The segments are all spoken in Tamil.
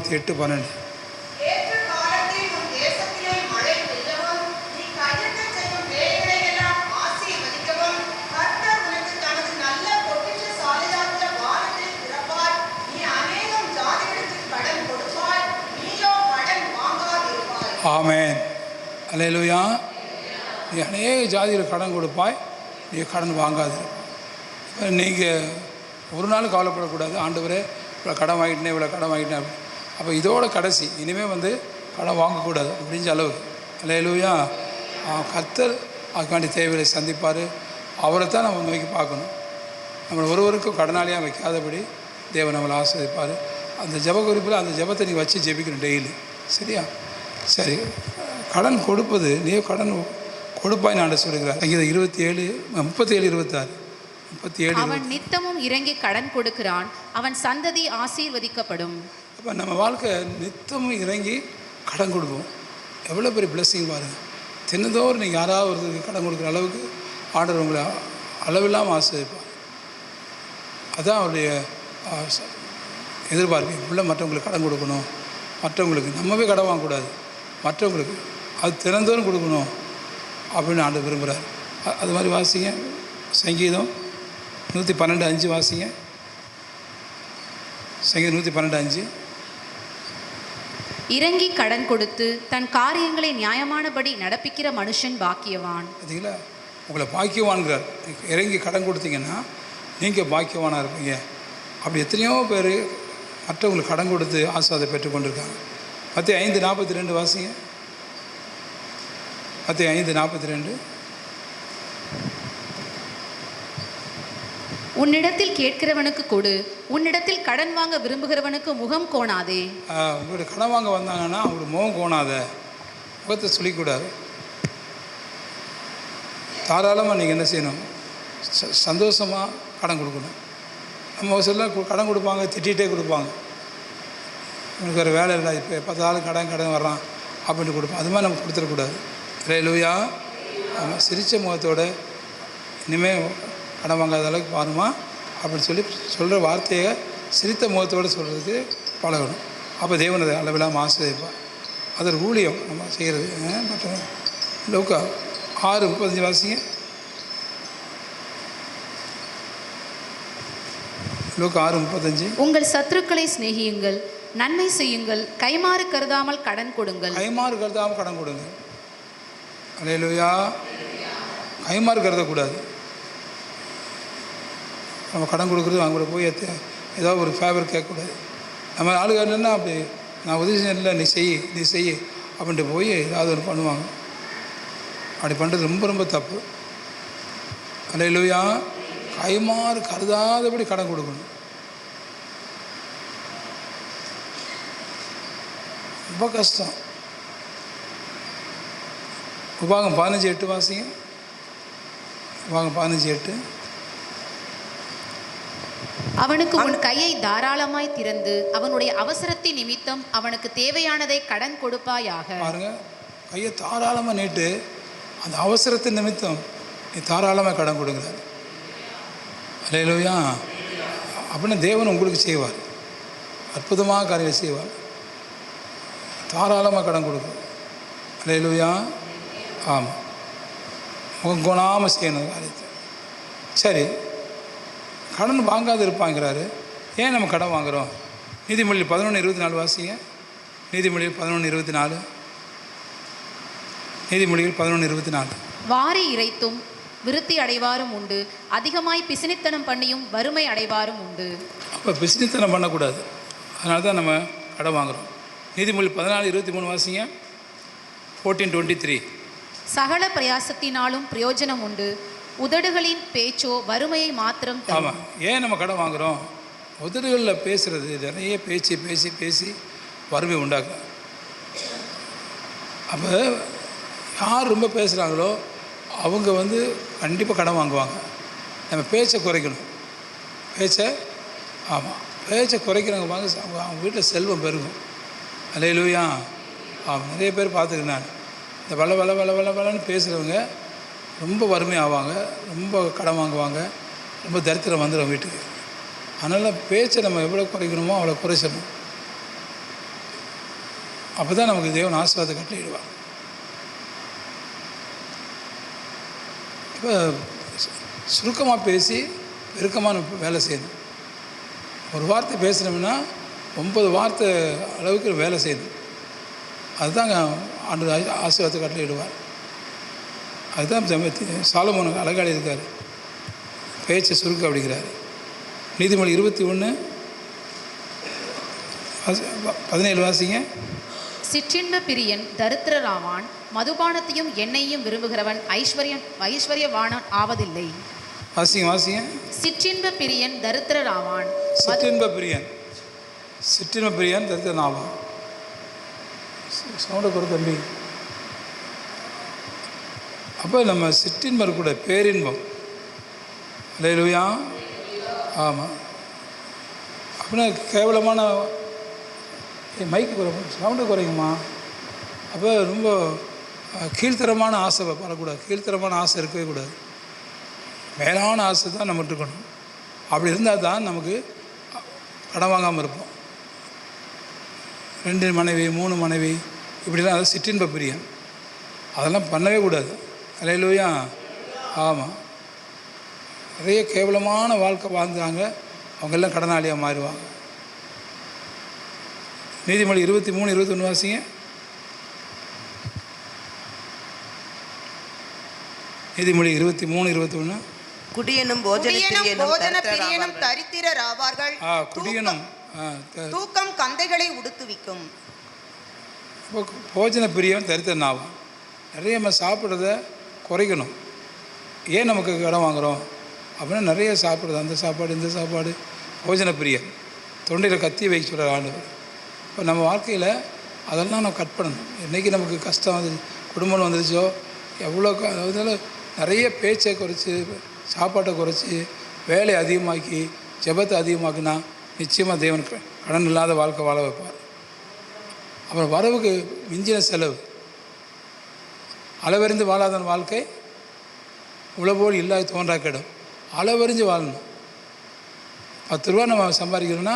Matthew 8:12. ஆமென். அல்லேலூயா. நீ அநேக ஜாதியில் கடன் கொடுப்பாய், நீ கடன் வாங்காதிருப்பாய். நீங்கள் ஒரு நாள் கவலைப்படக்கூடாது, ஆண்டவரே இவ்வளோ கடன் வாங்கிட்டேன், இவ்வளோ கடன் வாங்கிட்டேன் அப்படி. அப்போ இதோட கடைசி, இனிமேல் கடன் வாங்கக்கூடாது அப்படின்ற அளவு. அல்லேலூயா. கர்த்தர் அதுக்காண்டி தேவையை சந்திப்பார். அவரை தான் நம்ம நோக்கி பார்க்கணும். நம்மளை ஒருவருக்கும் கடனாளியாக வைக்காதபடி தேவன் நம்மளை ஆசீர்வதிப்பார். அந்த ஜெப குறிப்பில் அந்த ஜெபத்தை நீ வச்சு ஜெபிக்கணும் டெய்லி. சரியா? சரி. கடன் கொடுப்பது, நீ கடன் கொடுப்பாய் நான் சொல்லுகிறார். இது 37:26. அவன் நித்தமும் இறங்கி கடன் கொடுக்கிறான், அவன் சந்ததி ஆசீர்வதிக்கப்படும். அப்போ நம்ம வாழ்க்கை நித்தமும் இறங்கி கடன் கொடுப்போம். எவ்வளோ பெரிய பிளெஸிங் பாருங்கள். தினந்தோறும் நீங்கள் யாராவது ஒருத்தருக்கு கடன் கொடுக்குற அளவுக்கு ஆண்டவர் உங்களை அளவில்லாமல் ஆசீர்வதிப்பார். அதுதான் அவருடைய எதிர்பார்ப்பு. உள்ள மற்றவங்களுக்கு கடன் கொடுக்கணும், மற்றவங்களுக்கு நம்மவே கடன் வாங்கக்கூடாது, மற்றவங்களுக்கு அது தினந்தோறும் கொடுக்கணும் அப்படின்னு ஆண்டவர் விரும்புகிறார். அது மாதிரி வாசிங்க. சங்கீதம் 112:5 வாசிங்க. சங்கீதம் 112:5. இறங்கி கடன் கொடுத்து தன் காரியங்களை நியாயமானபடி நடப்பிக்கிற மனுஷன் பாக்கியவான். பார்த்தீங்களா? உங்களை பாக்கியவான்கிறார். இறங்கி கடன் கொடுத்தீங்கன்னா நீங்கள் பாக்கியவானாக இருப்பீங்க. அப்படி எத்தனையோ பேர் மற்றவங்களுக்கு கடன் கொடுத்து ஆசீர்வாதத்தை பெற்றுக்கொண்டிருக்காங்க. மத்தேயு 5:42 வாசிங்க. மத்தேயு 5:42. உன்னிடத்தில் கேட்கிறவனுக்கு கொடு, உன்னிடத்தில் கடன் வாங்க விரும்புகிறவனுக்கு முகம் கோணாதே. உங்களுடைய கடன் வாங்க வந்தாங்கன்னா அவங்களுக்கு முகம் கோணாத, முகத்தை சொல்லிக்கூடாது. தாராளமாக நீங்கள் என்ன செய்யணும்? சந்தோஷமாக கடன் கொடுக்கணும். நம்ம சில கடன் கொடுப்பாங்க, திட்டிகிட்டே கொடுப்பாங்க. உங்களுக்கு ஒரு வேலை இல்லை, இப்போ 10 ஆள் கடன் வர்றான் அப்படின்ட்டு கொடுப்போம். அது மாதிரி நம்ம கொடுத்துடக்கூடாது. அல்லேலூயா. நம்ம சிரித்த முகத்தோடு இனிமேல் கடன் வாங்காத அளவுக்கு பாருமா அப்படின்னு சொல்கிற வார்த்தையை சிரித்த முகத்தோடு சொல்கிறதுக்கு பழகணும். அப்போ தேவனதை அளவில்லாமல் ஆசீர்வதிப்பார். அது ஒரு ஊழியம் நம்ம செய்கிறது. மற்ற லூக்கா 6:35 வாசிங்க. லூக்கா 6:35. உங்கள் சத்துருக்களை சிநேகியுங்கள், நன்மை செய்யுங்கள், கைமாறு கருதாமல் கடன் கொடுங்கள். கைமாறு கருதாமல் கடன் கொடுங்க. அல்லேலூயா. கைமாறு கருதக்கூடாது. நம்ம கடன் கொடுக்குறது அவங்க போய் ஏதாவது ஒரு ஃபேவர் கேட்கக்கூடாது. நம்ம ஆளுங்க என்னென்னா அப்படி நான் உதவி செய்யல, நீ செய் அப்படின்ட்டு போய் ஏதாவது ஒன்று பண்ணுவாங்க. அப்படி பண்ணுறது ரொம்ப ரொம்ப தப்பு. அல்லேலூயா. கைமாறு கருதாதபடி கடன் கொடுக்கணும். ரொம்ப கஷ்டம். உபாகம் 15:8 வாசிங்க. உபாகம் 15:8. அவனுக்கு உன் கையை தாராளமாய் திறந்து அவனுடைய அவசரத்தின் நிமித்தம் அவனுக்கு தேவையானதை கடன் கொடுப்பாயாக. பாருங்க, கையை தாராளமாக நீட்டு, அந்த அவசரத்தின் நிமித்தம் நீ தாராளமாக கடன் கொடுக்குறாரு. அல்லேலூயா. அப்படின்னு தேவன் உங்களுக்கு செய்வார், அற்புதமாக காரியங்கள் செய்வார். தாராளமாக கடன் கொடுக்கும். அல்லேலூயா. ஆமாம், முகம் கோணாமல் செய்யணும் காரியத்தை. சரி, கடன் வாங்காது இருப்பாங்கிறாரு. ஏன் நம்ம கடன் வாங்குகிறோம்? நீதிமொழியில் 11:24 வாசிங்க. நீதிமொழியில் 11:24. நீதிமொழியில் 11:24. வாரி இறைத்தும் விருத்தி அடைவாரும் உண்டு, அதிகமாய் பிசினித்தனம் பண்ணியும் வறுமை அடைவாரும் உண்டு. அப்போ பிசினித்தனம் பண்ணக்கூடாது. அதனால தான் நம்ம கடன் வாங்குகிறோம். நீதிமொழி 14:23 வாசிங்க. 14:23. சகல பிரயாசத்தினாலும் பிரயோஜனம் உண்டு, உதடுகளின் பேச்சோ வறுமையை மாத்திரம் தரும். ஆமாம், ஏன் நம்ம கடன் வாங்குகிறோம்? உதடுகளில் பேசுகிறது, நிறைய பேசி பேசி பேசி வறுமை உண்டாக்கும். அப்போ யார் ரொம்ப பேசுகிறாங்களோ அவங்க கண்டிப்பாக கடன் வாங்குவாங்க. நம்ம பேச்சை குறைக்கணும். பேச்சை குறைக்கிறவங்க அவங்க வீட்டில் செல்வம் பெருகும். அல்லேலூயா. ஆமாம், நிறைய பேர் பார்த்துருக்கேன் நான். இந்த வளன்னு பேசுகிறவங்க ரொம்ப வறுமை ஆவாங்க, ரொம்ப கடன் வாங்குவாங்க, ரொம்ப தரித்திரம் வந்துடும் வீட்டுக்கு. அதனால் பேச்சை நம்ம எவ்வளோ குறைக்கணுமோ அவ்வளோ குறைச்சிடணும். அப்போ தான் நமக்கு தேவன் ஆசீர்வாதத்தை கட்டளையிடுவார். இப்போ சுருக்கமாக பேசி பெருக்கமான வேலை செய்யணும். ஒரு வார்த்தை பேசுனோம்னா 9 வார்த்தை அளவுக்கு வேலை செய்யணும். அதுதாங்க ஆண்டு ஆசீர்வாதத்தை கட்டளையிடுவார். அதுதான் சாலமோனுக்கு அழகாடி இருக்கார், பேச்சை சுருக்க அப்படிங்கிறார். நீதிமொழி 21:17 வாசிங்க. சிற்றின்ப பிரியன் தரித்திரராவான், மதுபானத்தையும் எண்ணெயையும் விரும்புகிறவன் ஐஸ்வர்யவானன் ஆவதில்லை. வாசிங்க. சிற்றின்ப பிரியன் தரித்திரராவான். சிற்றின்ப பிரியன் தரித்திரனாவான். சவுண்டை குறை தம்பி. அப்போ நம்ம சிற்றின்பம் கூட பேரின்பம். அல்லேலூயா. ஆமாம். அப்படின்னா கேவலமான மைக்கு குறை, சவுண்டை குறையுமா. அப்போ ரொம்ப கீழ்த்தரமான ஆசை வரக்கூடாது. கீழ்த்தரமான ஆசை இருக்கவே கூடாது. மேலான ஆசை தான் நம்ம இருக்கணும். அப்படி இருந்தால் தான் நமக்கு கடன் வாங்காமல் இருப்போம். 2 மனைவி 3 மனைவி இப்படிலாம், அது சிற்றின்ப பிரியன். அதெல்லாம் பண்ணவே கூடாது. அல்லேலூயா. ஆமாம். நிறைய கேவலமான வாழ்க்கை வாழ்ந்தாங்க, அவங்கெல்லாம் கடனாளியாக மாறுவாங்க. நீதிமொழி 23:21 வாசிங்க. நீதிமொழி 23:21. குடியனும் போஜன பிரியனும் தரித்திரராவார்கள். குடியனும் தூக்கம் கந்தைகளை உடுத்துவிக்கும். இப்போ போஜன பிரியம் தரித்திரனாகும். நிறைய நம்ம சாப்பிட்றத குறைக்கணும். ஏன் நமக்கு கடன் வாங்குகிறோம் அப்படின்னா, நிறைய சாப்பிட்றது, அந்த சாப்பாடு இந்த சாப்பாடு. போஜன பிரியம் தொண்டையில் கத்தி வைக்க சொல்கிற ஆண்டவர். இப்போ நம்ம வாழ்க்கையில் அதெல்லாம் நம்ம கட் பண்ணணும். என்றைக்கு நமக்கு கஷ்டம் வந்து குடும்பம் வந்துருச்சோ, எவ்வளோ அதாவது நிறைய பேச்சை குறைச்சி, சாப்பாட்டை குறைச்சி, வேலையை அதிகமாக்கி, ஜெபத்தை அதிகமாக்கினா நிச்சயமாக தேவனுக்கு கடன் இல்லாத வாழ்க்கை வாழ வைப்பார். அப்புறம் வரவுக்கு மிஞ்சின செலவு. அளவறிந்து வாழாத வாழ்க்கை உழவோடு இல்லாத தோன்றா கிடும். அளவறிஞ்சு வாழணும். 10 ரூபா நம்ம சம்பாதிக்கணும்னா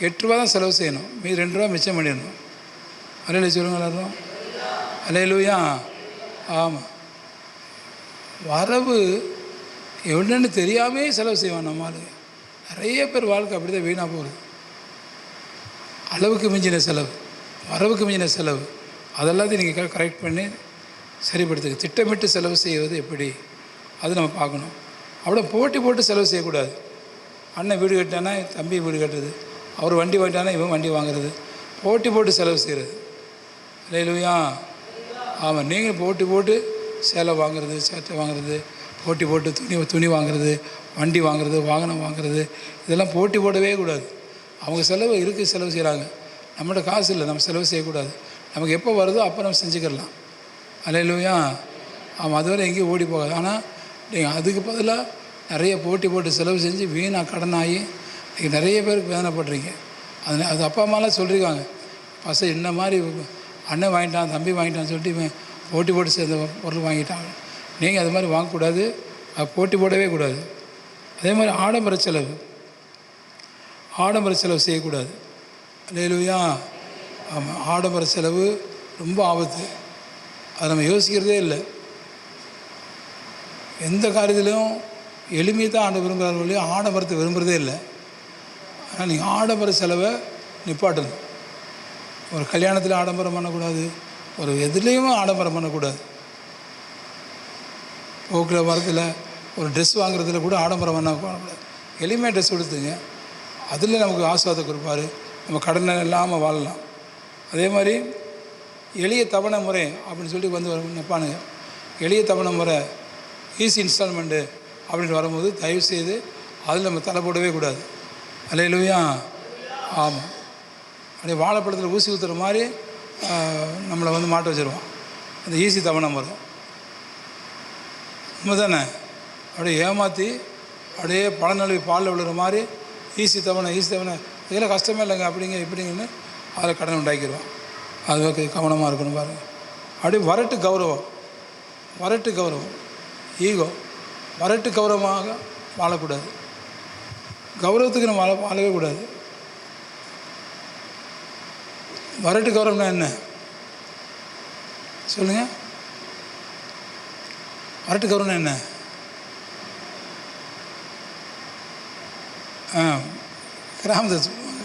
8 ரூபா தான் செலவு செய்யணும், மீது 2 ரூபா மிச்சம் பண்ணிடணும். அல்லேலூயா சொல்லுங்க எல்லாரும். அல்லேலூயா. ஆமாம். வரவு என்னன்னு தெரியாமே செலவு செய்வான் நம்மளால். நிறைய பேர் வாழ்க்கை அப்படி தான் வீணாக போகுது. அளவுக்கு மிஞ்சின செலவு, வரவுக்கு மிஞ்சின செலவு, அதெல்லாத்தையும் நீங்கள் கரெக்ட் பண்ணி சரிப்படுத்துங்க. திட்டமிட்டு செலவு செய்வது எப்படி, அது நம்ம பார்க்கணும். அவ்வளோ போட்டி போட்டு செலவு செய்யக்கூடாது. அண்ணன் வீடு கட்டினானா தம்பி வீடு கட்டுறது, அவர் வண்டி வாங்கிட்டானா இவன் வண்டி வாங்குறது, போட்டி போட்டு செலவு செய்கிறது. அல்லேலூயா. ஆமாம். நீங்கள் போட்டி போட்டு சேலை வாங்குறது, சட்டை வாங்குறது, போட்டி போட்டு துணி வாங்குறது, வண்டி வாங்குறது, வாகனம் வாங்குறது, இதெல்லாம் போட்டி போடவே கூடாது. அவங்க செலவு இருக்குது, செலவு செய்கிறாங்க. நம்மளோட காசு இல்லை, நம்ம செலவு செய்யக்கூடாது. நமக்கு எப்போ வருதோ அப்போ நம்ம செஞ்சுக்கிடலாம். அல்லேலூயா. ஆமாம். அதுவரை எங்கேயும் ஓடி போகாது. ஆனால் நீங்கள் அதுக்கு பதிலாக நிறைய போட்டி போட்டு செலவு செஞ்சு வீணாக கடனாகி நீங்கள் நிறைய பேருக்கு வேதனைப்படுறீங்க. அது அப்பா அம்மாலாம் சொல்லியிருக்காங்க, பசங்க இந்த மாதிரி அண்ணன் வாங்கிட்டான் தம்பி வாங்கிட்டான்னு சொல்லிட்டு போட்டி போட்டு சேர்ந்த பொருள் வாங்கிட்டாங்க. நீங்கள் அது மாதிரி வாங்கக்கூடாது, போட்டி போடவே கூடாது. அதே மாதிரி ஆடம்பர செலவு செய்யக்கூடாது. அல்லேலூயா. ஆமாம். ஆடம்பர செலவு ரொம்ப ஆபத்து. அதை நம்ம யோசிக்கிறதே இல்லை. எந்த காரியத்திலையும் எளிமையை தான் ஆண்டு விரும்புகிறார்களே, ஆடம்பரத்தை விரும்புகிறதே இல்லை. ஆனால் நீங்கள் ஆடம்பர செலவை நிப்பாட்டணும். ஒரு கல்யாணத்தில் ஆடம்பரம் பண்ணக்கூடாது, ஒரு எதுலேயுமே ஆடம்பரம் பண்ணக்கூடாது. போக்கில் வரத்தில் ஒரு ட்ரெஸ் வாங்குறதுல கூட ஆடம்பரம் பண்ணக்கூடாது. எளிமையாக ட்ரெஸ் கொடுத்துங்க, அதில் நமக்கு ஆசீர்வாதம் கொடுப்பார். நம்ம கடனை இல்லாமல் வாழலாம். அதே மாதிரி எளிய தவணை முறை அப்படின்னு சொல்லிட்டு வந்து நிற்பானுங்க. எளிய தவணை முறை, ஈஸி இன்ஸ்டால்மெண்ட்டு அப்படின்ட்டு வரும்போது தயவுசெய்து அதில் நம்ம தலை போடவே கூடாது. அல்லேலூயா. ஆமாம். அப்படியே வாழைப்பழத்தில் ஊசி ஊற்றுற மாதிரி நம்மளை வந்து மாட்ட வச்சுருவான் அந்த ஈஸி தவணை முறை. உண்மை தானே? அப்படியே ஏமாற்றி அப்படியே பழநழுவி பாலில் விழுற மாதிரி ஈஸி தவணை இதெல்லாம் கஷ்டமே இல்லைங்க அப்படிங்க இப்படிங்கன்னு அதில் கடன் உண்டாக்கிடுவான். அது கவனமாக இருக்கணும் பாருங்கள். அப்படியே வரட்டு கௌரவம் ஈகோ, வரட்டு கௌரவமாக வாழக்கூடாது. கௌரவத்துக்கு நம்ம வாழவே கூடாது. வரட்டு கௌரவம்னா என்ன சொல்லுங்கள்? வரட்டு கௌரவம்னா என்ன? கிராமத்தை சொல்லுவாங்க.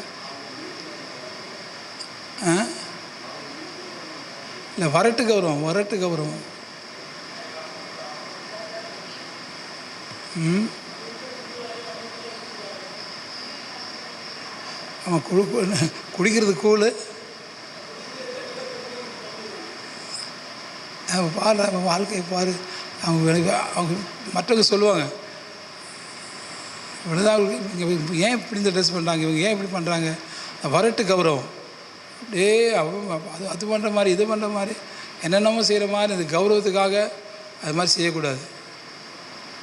இல்லை, வரட்டு கௌரவம். அவன் குடிக்கிறது கூழ். பாரு, அவன் வாழ்க்கையை பாரு. அவங்க மற்றவங்க சொல்லுவாங்க, இவ்வளோதான் இவங்க ஏன் இப்படி இந்த ட்ரெஸ் பண்ணுறாங்க, இவங்க ஏன் இப்படி பண்ணுறாங்க. வரட்டு கௌரவம். அப்படியே அது பண்ணுற மாதிரி, இது பண்ணுற மாதிரி, என்னென்னமோ செய்கிற மாதிரி. இந்த கௌரவத்துக்காக அது மாதிரி செய்யக்கூடாது.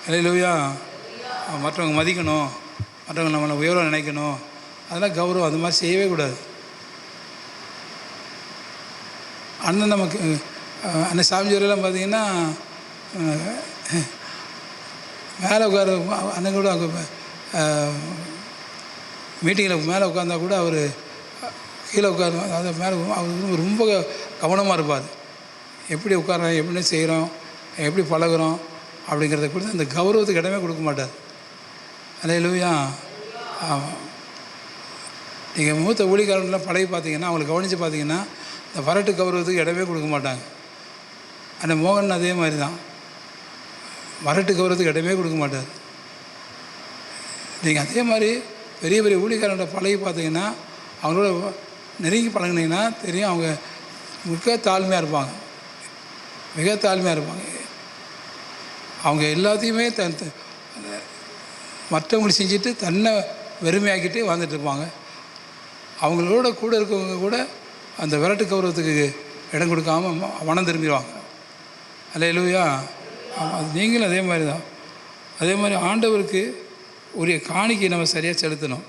அல்லேலூயா. மற்றவங்க மதிக்கணும், மற்றவங்க நம்மளை உயர்வாக நினைக்கணும், அதெல்லாம் கௌரவம். அது மாதிரி செய்யவே கூடாது. அண்ணன் நமக்கு அண்ணன் சாமிஜோரெல்லாம் பார்த்திங்கன்னா மேலே உட்கார அண்ணன் கூட அங்கே மீட்டிங்கில் மேலே உட்காந்தா கூட அவர் கீழே உட்காரு, அதாவது மேலே அவர் ரொம்ப கவனமாக இருப்பார். எப்படி உட்காரோம், எப்படி செய்கிறோம், எப்படி பழகிறோம் அப்படிங்கிறத கொடுத்து அந்த கௌரவத்துக்கு இடமே கொடுக்க மாட்டார். அல்லேலூயா. ஆமாம். நீங்கள் மூத்த ஊழியக்காரங்களாம் பழகி பார்த்தீங்கன்னா, அவங்களை கவனித்து பார்த்தீங்கன்னா, இந்த வரட்டு கௌரவத்துக்கு இடமே கொடுக்க மாட்டாங்க. ஆனால் மோகன் அதே மாதிரி தான், வரட்டு கௌரவத்துக்கு இடமே கொடுக்க மாட்டார். நீங்கள் அதே மாதிரி பெரிய பெரிய ஊழியக்காரங்களோட பழகி பார்த்தீங்கன்னா, அவங்களோட நெருங்கி பழகினீங்கன்னா தெரியும், அவங்க மிக தாழ்மையாக இருப்பாங்க. அவங்க எல்லாத்தையுமே மற்றவங்களுக்கு செஞ்சுட்டு தன்னை வெறுமையாக்கிட்டு வாழ்ந்துட்டு இருப்பாங்க. அவங்களோட கூட இருக்கவங்க கூட அந்த விரட்டு கௌரவத்துக்கு இடம் கொடுக்காம மனம் திரும்பிடுவாங்க. அல்லேலூயா. அது நீங்களும் அதே மாதிரி தான். அதே மாதிரி ஆண்டவருக்கு உரிய காணிக்கை நம்ம சரியாக செலுத்தணும்.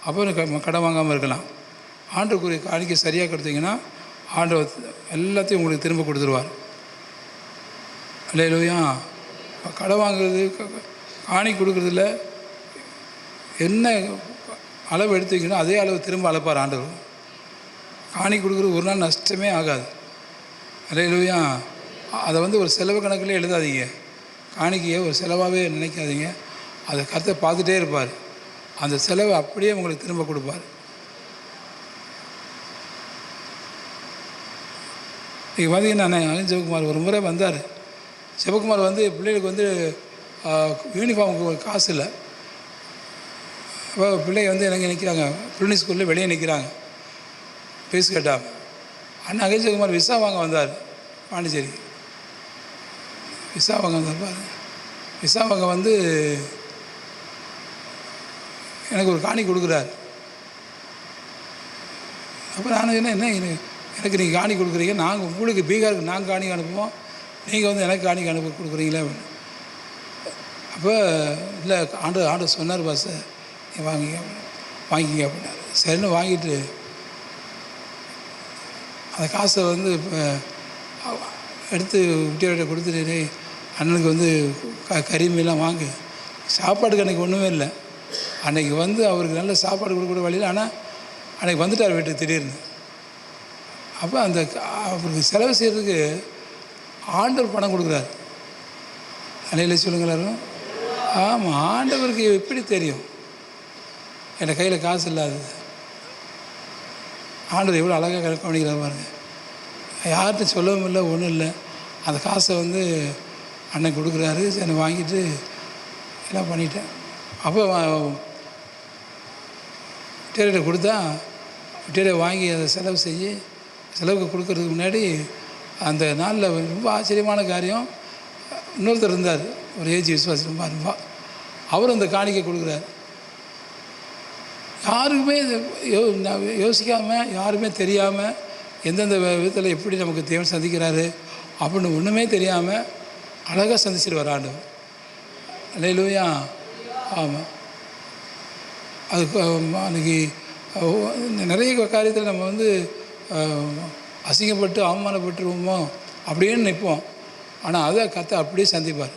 அப்போ கடன் வாங்காமல் இருக்கலாம். ஆண்டவருக்குரிய காணிக்கை சரியாக கொடுத்தீங்கன்னா ஆண்டவர் எல்லாத்தையும் உங்களுக்கு திரும்ப கொடுத்துருவார். அல்லேலூயா. கடன் வாங்குறது, காணி கொடுக்குறதுல என்ன அளவு எடுத்துக்கிங்கன்னா அதே அளவு திரும்ப அளப்பார் ஆண்டவர். காணி கொடுக்குறது ஒரு நாள் நஷ்டமே ஆகாது. அல்லேலூயா. அதை ஒரு செலவு கணக்கில் எழுதாதீங்க. காணிக்கையை ஒரு செலவாகவே நினைக்காதீங்க. அதை கர்த்தர் பார்த்துட்டே இருப்பார். அந்த செலவை அப்படியே உங்களுக்கு திரும்ப கொடுப்பார். நீங்கள் பார்த்தீங்கன்னா அண்ணன் சிவகுமார் ஒரு முறை வந்தார். சிவகுமார் பிள்ளைகளுக்கு யூனிஃபார்முக்கு காசு இல்லை. அப்போ பிள்ளைங்க எனக்கு நிற்கிறாங்க, பிள்ளை ஸ்கூலில் வெளியே நிற்கிறாங்க, ஃபீஸ் கேட்டாங்க. அண்ணன் அகில்சிவகுமார் விசா வாங்க வந்தார். பாண்டிச்சேரி விசா வாங்க வந்தார். பாருங்க, விசா வாங்க எனக்கு ஒரு காணி கொடுக்குறாரு. அப்போ நான் என்ன எனக்கு நீங்கள் காணி கொடுக்குறீங்க, நாங்கள் உங்களுக்கு பீகாருக்கு நாங்கள் காணி அனுப்புவோம், நீங்கள் எனக்கு காணி கொடுக்குறீங்களே. அப்போ இல்லை, ஆண்டு சொன்னார் பாஸ், வாங்கிங்க அப்படின்னாரு. சரின்னு வாங்கிட்டு அந்த காசை இப்போ எடுத்து விட்டியோட கொடுத்துட்டு, அண்ணனுக்கு கறி மீன்லாம் வாங்கு. சாப்பாட்டுக்கு அன்றைக்கி ஒன்றுமே இல்லை. அன்றைக்கி அவருக்கு நல்ல சாப்பாடு கொடுக்க வழியில், ஆனால் அன்றைக்கி வந்துட்டார் வீட்டுக்கு திடீர்னு. அப்போ அவருக்கு செலவு செய்கிறதுக்கு ஆண்டவர் பணம் கொடுக்குறாரு. அலையில சொல்லுங்களாரும். ஆமாம், ஆண்டவருக்கு எப்படி தெரியும் என் கையில் காசு இல்லாது? ஆண்டவர் எவ்வளோ அழகாக கவனிக்கிறார் பாருங்க. யார்கிட்ட சொல்லவும் இல்லை, ஒன்றும் இல்லை. அந்த காசை அண்ணன் கொடுக்குறாரு. சரி, வாங்கிட்டு எல்லாம் பண்ணிட்டேன். அப்போ விட்டேரியை கொடுத்தா, விட்டேரியை வாங்கி அதை செலவுக்கு கொடுக்கறதுக்கு முன்னாடி அந்த நாளில் ரொம்ப ஆச்சரியமான காரியம். இன்னொருத்தர் இருந்தார், ஒரு ஏஜ் விசுவாசி, ரொம்ப அவரும் அந்த காணிக்கை கொடுக்குறாரு. யாருக்குமே யோசிக்காமல், யாருமே தெரியாமல், எந்தெந்த விதத்தில் எப்படி நமக்கு தேவன் சந்திக்கிறாரு அப்படின்னு ஒன்றுமே தெரியாமல் அழகாக சந்திச்சிருவார் ஆண்டவர். அல்லேலூயா. ஆமாம். அதுக்கு அன்றைக்கி நிறைய காரியத்தில் நம்ம அசிங்கப்பட்டு அவமானப்பட்டுருவோமோ அப்படின்னு நிற்போம். ஆனால் அதை கர்த்தர் அப்படியே சந்திப்பார்.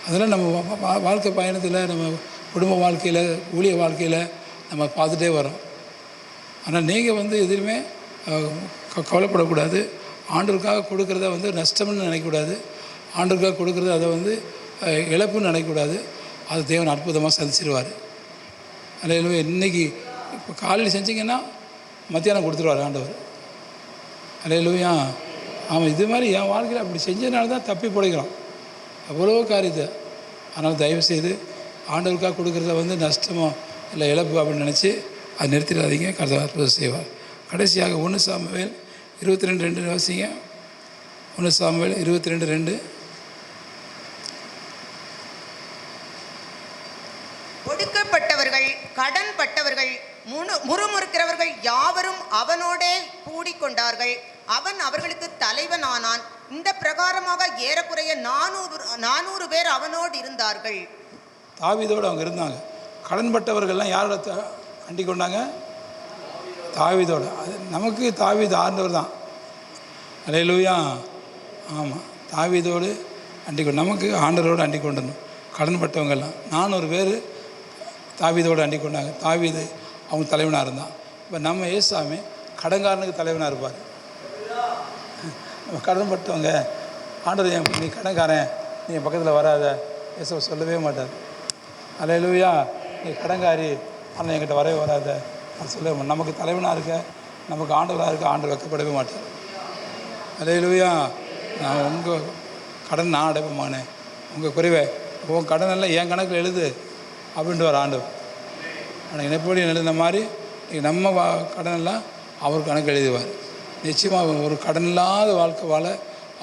அதெல்லாம் நம்ம வாழ்க்கை பயணத்தில், நம்ம குடும்ப வாழ்க்கையில், ஊழிய வாழ்க்கையில் நம்ம பார்த்துட்டே வரோம். ஆனால் நீங்கள் வந்து எதுவுமே கவலைப்படக்கூடாது. ஆண்டவருக்காக கொடுக்குறத வந்து நஷ்டம்னு நினைக்கக்கூடாது. ஆண்டவருக்காக கொடுக்குறத அதை வந்து இழப்புன்னு நினைக்கக்கூடாது. அது தேவன் அற்புதமாக சந்திச்சிருவார். அல்லேலூயா. இன்றைக்கி இப்போ காலையில் செஞ்சிங்கன்னா மத்தியானம் கொடுத்துருவார் ஆண்டவர். அல்லேலூயா. ஆமாம், இது மாதிரி என் வாழ்க்கையில் அப்படி செஞ்சதுனால தான் தப்பி பிழைக்கிறோம் அவ்வளோ காரியத்தை. அதனால் தயவுசெய்து ஆண்டவருக்காக கொடுக்குறத வந்து நஷ்டமோ இல்லை இழப்பு அப்படின்னு நினச்சி அதை நிறுத்திடாதீங்க. கர்த்தர் அற்புதம் செய்வார். கடைசியாக 1 சாமுவேல் 22:2 வாசிங்க. 1 சாமுவேல் 22:2. ஒடுக்கப்பட்டவர்கள், கடன் பட்டவர்கள், முறுமுறுக்கிறவர்கள் யாவரும் அவனோடே கூடிக்கொண்டார்கள். அவன் அவர்களுக்கு தலைவனானான். இந்த பிரகாரமாக ஏறக்குறைய 400 பேர் அவனோடு இருந்தார்கள். தாவீதோடு அவங்க இருந்தாங்க. கடன்பட்டவர்கள்லாம் யாரோட அண்டி கொண்டாங்க? தாவீதோடு. அது நமக்கு தாவீது ஆண்டவர் தான். அல்லேலூயா. ஆமாம், தாவீதோடு அண்டிக்கொண்டு நமக்கு ஆண்டவரோடு அண்டி கொண்டணும். கடன்பட்டவங்கெல்லாம் 400 பேர் தாவீதோடு அண்டி கொண்டாங்க. தாவீது அவங்க தலைவனாக இருந்தான். இப்போ நம்ம ஏசாமி கடன்காரனுக்கு தலைவனாக இருப்பார். கடன்பட்டவங்க ஆண்டவர் நீ கடன்காரன், நீ பக்கத்தில் வராத ஏச சொல்லவே மாட்டார். அல்லேலூயா. நீ கடன்காரி, ஆனால் என்கிட்ட வரவே வராத அது சொல்லவே மாட்டேன். நமக்கு தலைவனாக இருக்க, நமக்கு ஆண்டவராக இருக்க ஆண்டவர் வைக்கப்படவே மாட்டார். அல்லேலூயா. நான் உங்கள் கடன் நான் அடைப்பேன், உங்கள் குறைவை உன் கடன் எல்லாம் என் கணக்கில் எழுது அப்படின்ட்டு வர ஆண்டவர். ஆனால் எப்படி எழுதின மாதிரி நம்ம கடனெல்லாம் அவர் கணக்கு எழுதுவார். நிச்சயமாக ஒரு கடன் இல்லாத வாழ்க்கை வாழ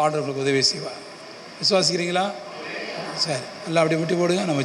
ஆண்டவர்களுக்கு உதவி செய்வார். விசுவாசிக்கிறீங்களா? சரி, எல்லாம் அப்படி முட்டி போடுங்க. நம்ம